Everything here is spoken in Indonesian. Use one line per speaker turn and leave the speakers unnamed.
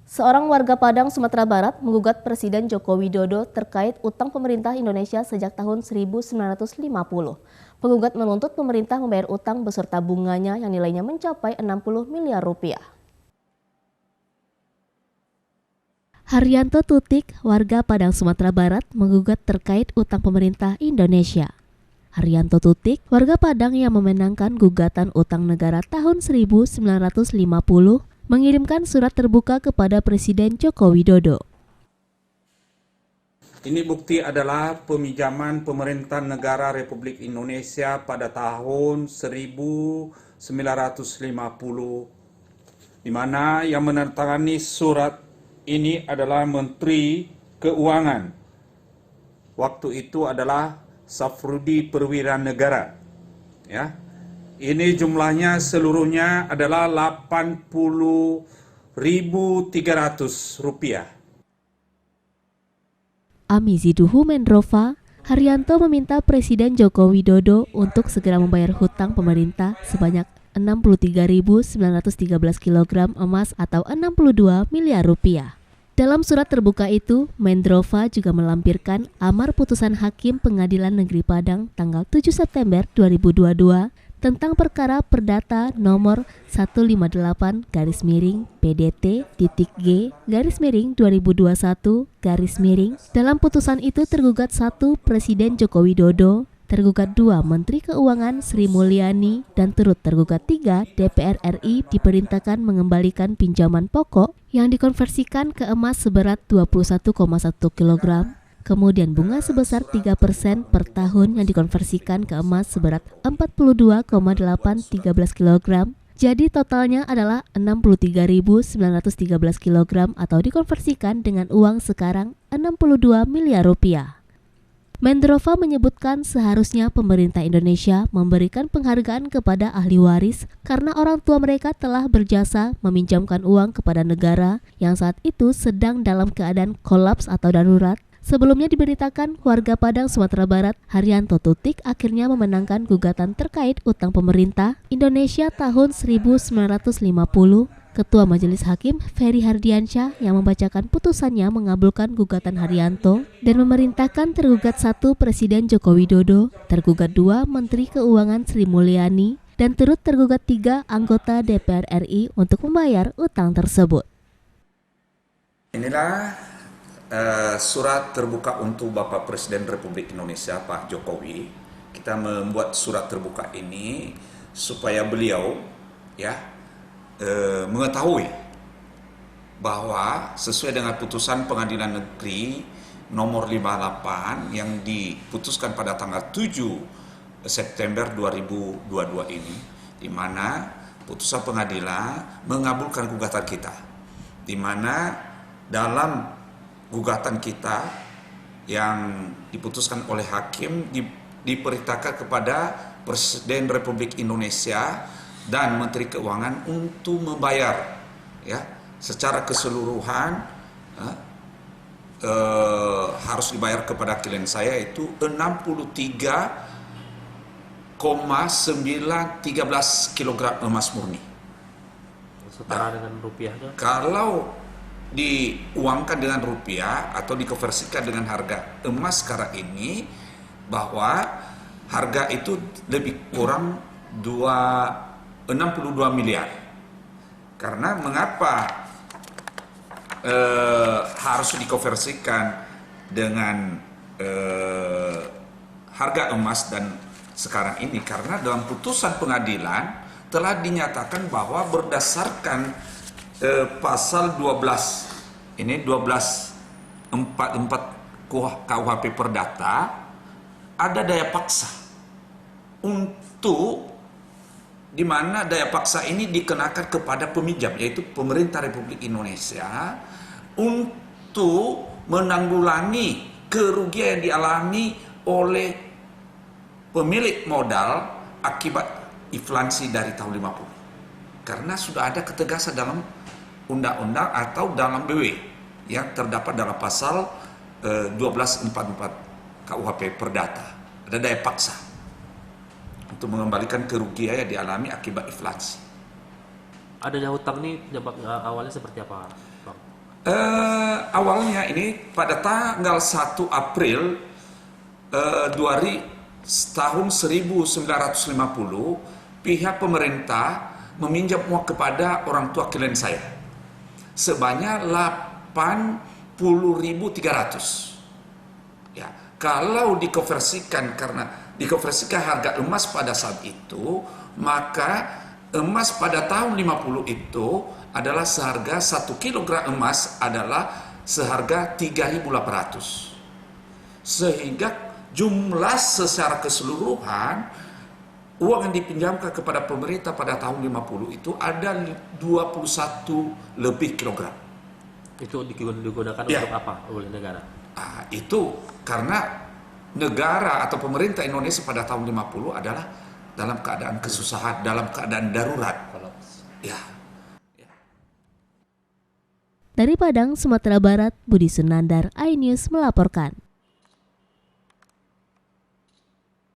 Seorang warga Padang, Sumatera Barat menggugat Presiden Joko Widodo terkait utang pemerintah Indonesia sejak tahun 1950. Penggugat menuntut pemerintah membayar utang beserta bunganya yang nilainya mencapai 60 miliar rupiah. Haryanto Tutik, warga Padang, Sumatera Barat, menggugat terkait utang pemerintah Indonesia. Haryanto Tutik, warga Padang yang memenangkan gugatan utang negara tahun 1950, mengirimkan surat terbuka kepada Presiden Joko Widodo.
Ini bukti adalah peminjaman pemerintah negara Republik Indonesia pada tahun 1950, di mana yang menandatangani surat ini adalah Menteri Keuangan. Waktu itu adalah Safrudi Perwira Negara. Ya. Ini jumlahnya seluruhnya adalah Rp80.300.
Amiziduhu Mendrova, Haryanto meminta Presiden Joko Widodo untuk segera membayar hutang pemerintah sebanyak 63.913 kg emas atau 62 miliar rupiah. Dalam surat terbuka itu, Mendrova juga melampirkan amar putusan Hakim Pengadilan Negeri Padang tanggal 7 September 2022 tentang perkara perdata nomor 158-PDT-G-2021. Dalam putusan itu tergugat 1 Presiden Joko Widodo, tergugat 2 Menteri Keuangan Sri Mulyani, dan turut tergugat 3 DPR RI diperintahkan mengembalikan pinjaman pokok yang dikonversikan ke emas seberat 21,1 kg. Kemudian bunga sebesar 3% per tahun yang dikonversikan ke emas seberat 42,813 kg. Jadi totalnya adalah 63.913 kg atau dikonversikan dengan uang sekarang 62 miliar rupiah. Mendrova menyebutkan seharusnya pemerintah Indonesia memberikan penghargaan kepada ahli waris karena orang tua mereka telah berjasa meminjamkan uang kepada negara yang saat itu sedang dalam keadaan kolaps atau darurat. Sebelumnya diberitakan warga Padang, Sumatera Barat, Haryanto Tutik akhirnya memenangkan gugatan terkait utang pemerintah Indonesia tahun 1950. Ketua Majelis Hakim Ferry Hardiansyah yang membacakan putusannya mengabulkan gugatan Haryanto dan memerintahkan tergugat 1 Presiden Joko Widodo, tergugat 2 Menteri Keuangan Sri Mulyani, dan turut tergugat 3 anggota DPR RI untuk membayar utang tersebut.
Inilah surat terbuka untuk Bapak Presiden Republik Indonesia Pak Jokowi. Kita membuat surat terbuka ini supaya beliau mengetahui bahwa sesuai dengan putusan Pengadilan Negeri nomor 58 yang diputuskan pada tanggal 7 September 2022 ini, di mana putusan pengadilan mengabulkan gugatan kita, di mana dalam gugatan kita yang diputuskan oleh hakim diperintahkan kepada Presiden Republik Indonesia dan Menteri Keuangan untuk membayar secara keseluruhan harus dibayar kepada klien saya itu 63,913 kg emas murni.
Setara dengan rupiahnya?
Kalau diuangkan dengan rupiah atau dikonversikan dengan harga emas sekarang ini, bahwa harga itu lebih kurang 62 miliar. Karena mengapa harus dikonversikan dengan harga emas dan sekarang ini? Karena dalam putusan pengadilan telah dinyatakan bahwa berdasarkan pasal 12 ini 1244 KUHP Perdata ada daya paksa untuk di mana daya paksa ini dikenakan kepada peminjam, yaitu pemerintah Republik Indonesia, untuk menanggulangi kerugian yang dialami oleh pemilik modal akibat inflasi dari tahun 50. Karena sudah ada ketegasan dalam undang-undang atau dalam BW yang terdapat dalam pasal 1244 KUHP Perdata. Ada daya paksa untuk mengembalikan kerugian yang dialami akibat inflasi.
Adanya hutang ini penyebab awalnya seperti apa, Bang?
Awalnya ini pada tanggal 1 April tahun 1950, pihak pemerintah meminjam uang kepada orang tua klien saya sebanyak 80.300. Ya, kalau dikonversikan, karena dikonversikan harga emas pada saat itu, maka emas pada tahun 50 itu adalah seharga 1 kilogram emas adalah seharga 3.800. Sehingga jumlah secara keseluruhan uang yang dipinjamkan kepada pemerintah pada tahun 50 itu ada 21 lebih kilogram.
Itu digunakan
Ya.
untuk apa oleh negara?
Itu karena negara atau pemerintah Indonesia pada tahun 50 adalah dalam keadaan kesusahan, dalam keadaan darurat. Ya.
Dari Padang, Sumatera Barat, Budi Sunandar, iNews melaporkan.